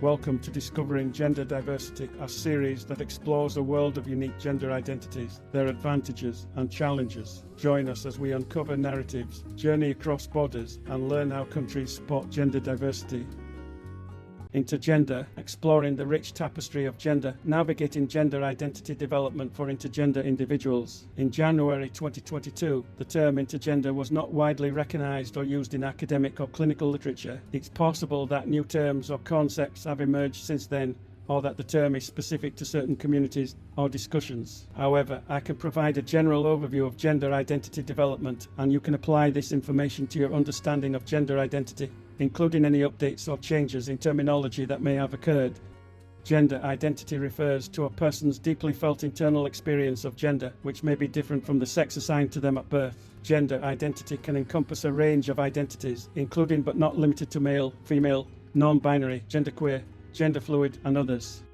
Welcome to Discovering Gender Diversity, a series that explores a world of unique gender identities, their advantages and challenges. Join us as we uncover narratives, journey across borders, and learn how countries support gender diversity. Intergender, exploring the rich tapestry of gender, navigating gender identity development for intergender individuals. In January 2022, the term intergender was not widely recognized or used in academic or clinical literature. It's possible that new terms or concepts have emerged since then, or that the term is specific to certain communities or discussions. However, I can provide a general overview of gender identity development, and you can apply this information to your understanding of gender identity, including any updates or changes in terminology that may have occurred. Gender identity refers to a person's deeply felt internal experience of gender, which may be different from the sex assigned to them at birth. Gender identity can encompass a range of identities, including but not limited to male, female, non-binary, genderqueer, gender fluid, and others.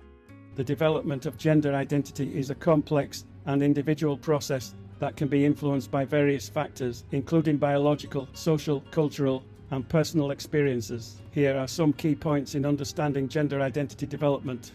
The development of gender identity is a complex and individual process that can be influenced by various factors, including biological, social, cultural, and personal experiences. Here are some key points in understanding gender identity development.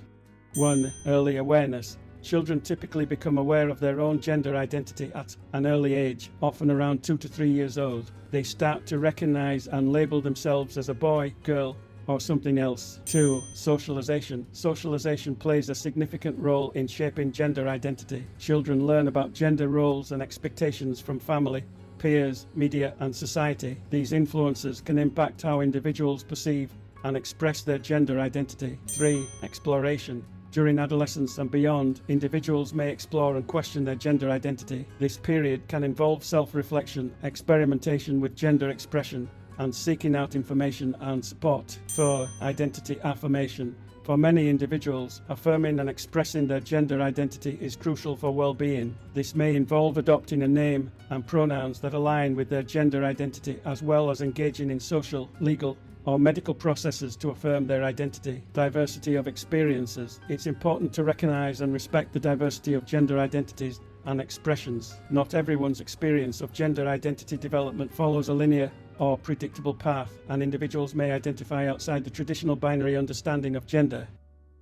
1. Early awareness. Children typically become aware of their own gender identity at an early age, often around 2 to 3 years old. They start to recognize and label themselves as a boy, girl, or something else. 2. Socialization. Socialization plays a significant role in shaping gender identity. Children learn about gender roles and expectations from family, peers, media, and society. These influences can impact how individuals perceive and express their gender identity. 3. Exploration. During adolescence and beyond, individuals may explore and question their gender identity. This period can involve self-reflection, experimentation with gender expression, and seeking out information and support. 4. Identity affirmation. For many individuals, affirming and expressing their gender identity is crucial for well-being. This may involve adopting a name and pronouns that align with their gender identity, as well as engaging in social, legal, or medical processes to affirm their identity. Diversity of experiences. It's important to recognize and respect the diversity of gender identities and expressions. Not everyone's experience of gender identity development follows a linear or predictable path, and individuals may identify outside the traditional binary understanding of gender.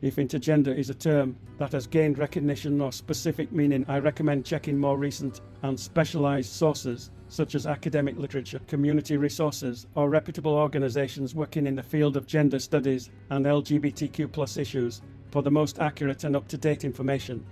If intergender is a term that has gained recognition or specific meaning, I recommend checking more recent and specialized sources, such as academic literature, community resources, or reputable organizations working in the field of gender studies and LGBTQ+ issues, for the most accurate and up-to-date information.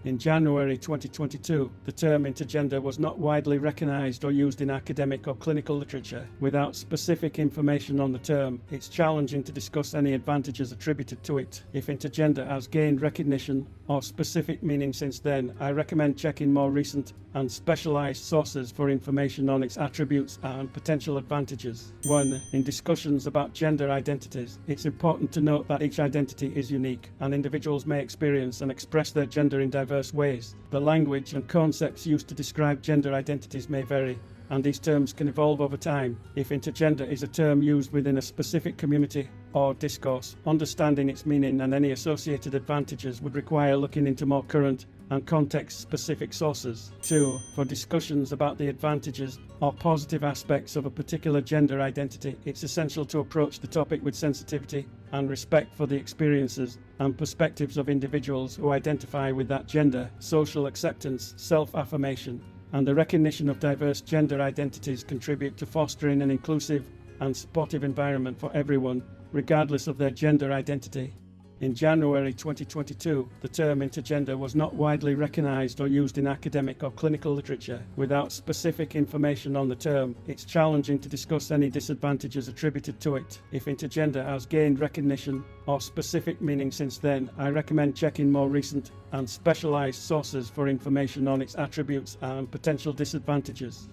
In January 2022, the term intergender was not widely recognized or used in academic or clinical literature. Without specific information on the term, it's challenging to discuss any advantages attributed to it. If intergender has gained recognition or specific meaning since then, I recommend checking more recent and specialized sources for information on its attributes and potential advantages. 1. In discussions about gender identities, it's important to note that each identity is unique, and individuals may experience and express their gender in diverse ways. The language and concepts used to describe gender identities may vary, and these terms can evolve over time. If intergender is a term used within a specific community or discourse, understanding its meaning and any associated advantages would require looking into more current and context-specific sources. 2. For discussions about the advantages or positive aspects of a particular gender identity, it's essential to approach the topic with sensitivity and respect for the experiences and perspectives of individuals who identify with that gender. Social acceptance, self-affirmation, and the recognition of diverse gender identities contribute to fostering an inclusive and supportive environment for everyone, regardless of their gender identity. In January 2022, the term intergender was not widely recognized or used in academic or clinical literature. Without specific information on the term, it's challenging to discuss any disadvantages attributed to it. If intergender has gained recognition or specific meaning since then, I recommend checking more recent and specialized sources for information on its attributes and potential disadvantages.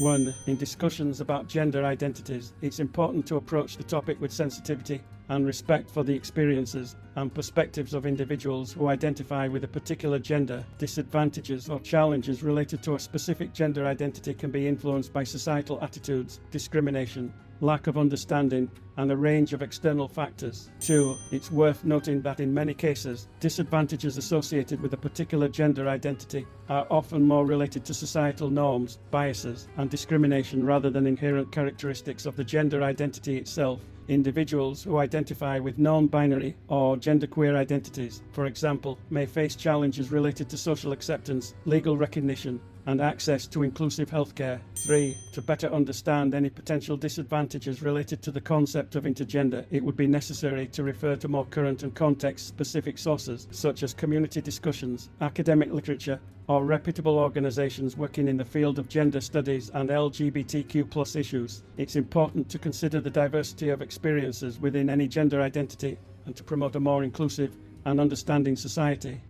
1. In discussions about gender identities, it's important to approach the topic with sensitivity and respect for the experiences and perspectives of individuals who identify with a particular gender. Disadvantages or challenges related to a specific gender identity can be influenced by societal attitudes, discrimination, lack of understanding, and a range of external factors. 2. It's worth noting that in many cases, disadvantages associated with a particular gender identity are often more related to societal norms, biases, and discrimination rather than inherent characteristics of the gender identity itself. Individuals who identify with non-binary or genderqueer identities, for example, may face challenges related to social acceptance, legal recognition, and access to inclusive healthcare. 3. To better understand any potential disadvantages related to the concept of intergender, it would be necessary to refer to more current and context-specific sources, such as community discussions, academic literature, or reputable organizations working in the field of gender studies and LGBTQ+ issues. It's important to consider the diversity of experiences within any gender identity and to promote a more inclusive and understanding society.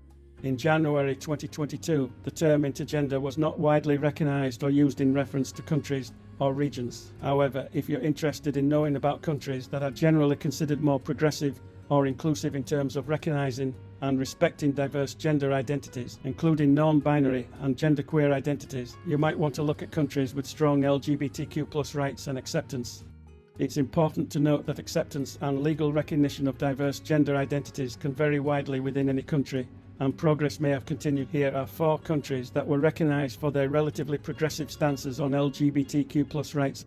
In January 2022, the term intergender was not widely recognized or used in reference to countries or regions. However, if you're interested in knowing about countries that are generally considered more progressive or inclusive in terms of recognizing and respecting diverse gender identities, including non-binary and genderqueer identities, you might want to look at countries with strong LGBTQ+ rights and acceptance. It's important to note that acceptance and legal recognition of diverse gender identities can vary widely within any country, and progress may have continued. Here are 4 countries that were recognized for their relatively progressive stances on LGBTQ+ rights.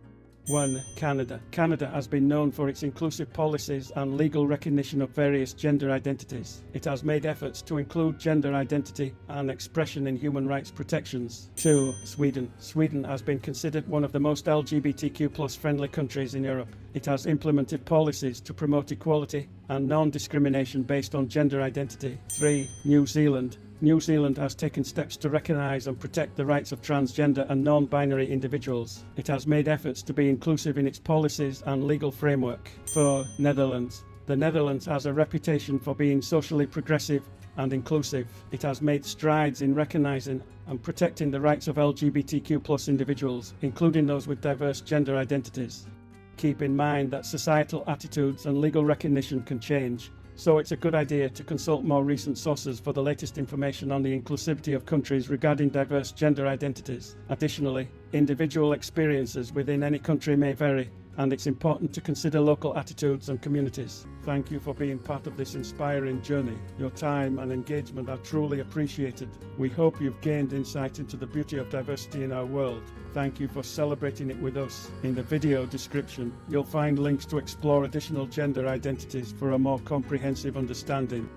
1. Canada. Canada has been known for its inclusive policies and legal recognition of various gender identities. It has made efforts to include gender identity and expression in human rights protections. 2. Sweden. Sweden has been considered one of the most LGBTQ+ friendly countries in Europe. It has implemented policies to promote equality and non-discrimination based on gender identity. 3. New Zealand. New Zealand has taken steps to recognise and protect the rights of transgender and non-binary individuals. It has made efforts to be inclusive in its policies and legal framework. 4. Netherlands. The Netherlands has a reputation for being socially progressive and inclusive. It has made strides in recognising and protecting the rights of LGBTQ+ individuals, including those with diverse gender identities. Keep in mind that societal attitudes and legal recognition can change, so it's a good idea to consult more recent sources for the latest information on the inclusivity of countries regarding diverse gender identities. Additionally, individual experiences within any country may vary, and it's important to consider local attitudes and communities. Thank you for being part of this inspiring journey. Your time and engagement are truly appreciated. We hope you've gained insight into the beauty of diversity in our world. Thank you for celebrating it with us. In the video description, you'll find links to explore additional gender identities for a more comprehensive understanding.